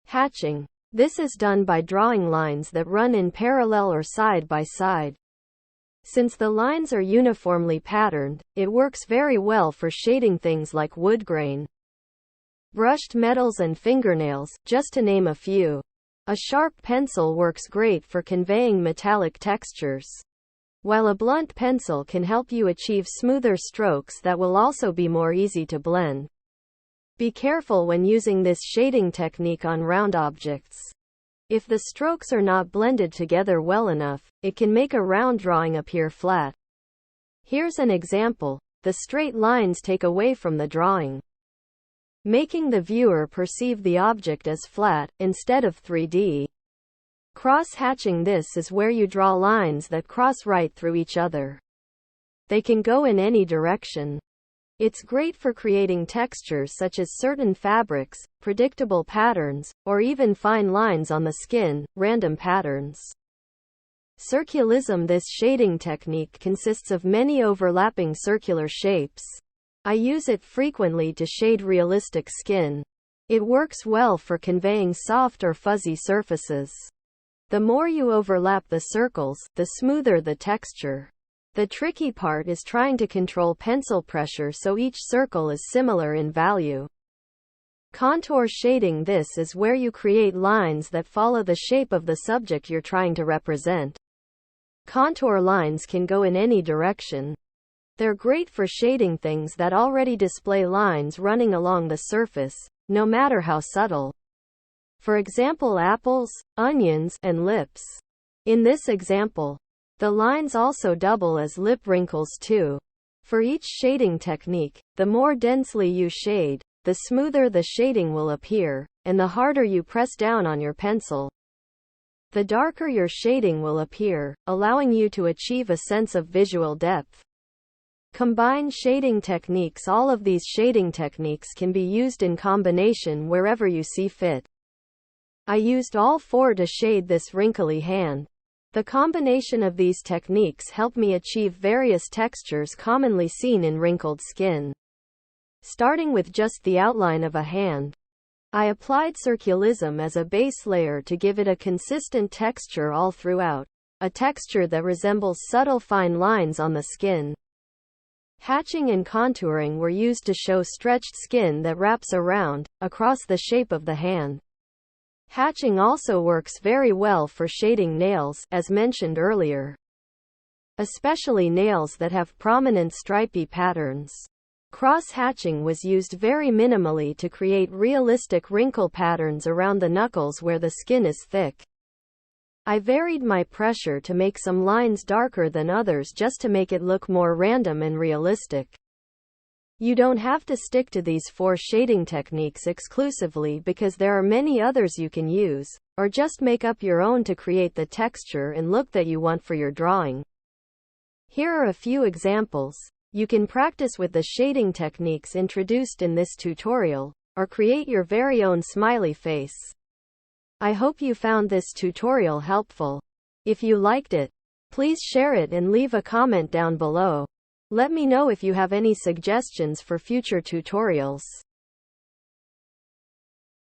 Hatching. This is done by drawing lines that run in parallel or side by side. Since the lines are uniformly patterned, it works very well for shading things like wood grain, brushed metals and fingernails, just to name a few. A sharp pencil works great for conveying metallic textures, while a blunt pencil can help you achieve smoother strokes that will also be more easy to blend. Be careful when using this shading technique on round objects. If the strokes are not blended together well enough, it can make a round drawing appear flat. Here's an example. The straight lines take away from the drawing, making the viewer perceive the object as flat, instead of 3D. Cross-hatching. This is where you draw lines that cross right through each other. They can go in any direction. It's great for creating textures such as certain fabrics, predictable patterns, or even fine lines on the skin, random patterns. Circulism. This shading technique consists of many overlapping circular shapes. I use it frequently to shade realistic skin. It works well for conveying soft or fuzzy surfaces. The more you overlap the circles, the smoother the texture. The tricky part is trying to control pencil pressure so each circle is similar in value. Contour shading. This is where you create lines that follow the shape of the subject you're trying to represent. Contour lines can go in any direction. They're great for shading things that already display lines running along the surface, no matter how subtle. For example, apples, onions, and lips. In this example, the lines also double as lip wrinkles too. For each shading technique, the more densely you shade, the smoother the shading will appear, and the harder you press down on your pencil, the darker your shading will appear, allowing you to achieve a sense of visual depth. Combined shading techniques. All of these shading techniques can be used in combination wherever you see fit. I used all four to shade this wrinkly hand. The combination of these techniques helped me achieve various textures commonly seen in wrinkled skin. Starting with just the outline of a hand, I applied circulism as a base layer to give it a consistent texture all throughout, a texture that resembles subtle fine lines on the skin. Hatching and contouring were used to show stretched skin that wraps around, across the shape of the hand. Hatching also works very well for shading nails, as mentioned earlier, especially nails that have prominent stripy patterns. Cross-hatching was used very minimally to create realistic wrinkle patterns around the knuckles where the skin is thick. I varied my pressure to make some lines darker than others just to make it look more random and realistic. You don't have to stick to these four shading techniques exclusively because there are many others you can use, or just make up your own to create the texture and look that you want for your drawing. Here are a few examples. You can practice with the shading techniques introduced in this tutorial, or create your very own smiley face. I hope you found this tutorial helpful. If you liked it, please share it and leave a comment down below. Let me know if you have any suggestions for future tutorials.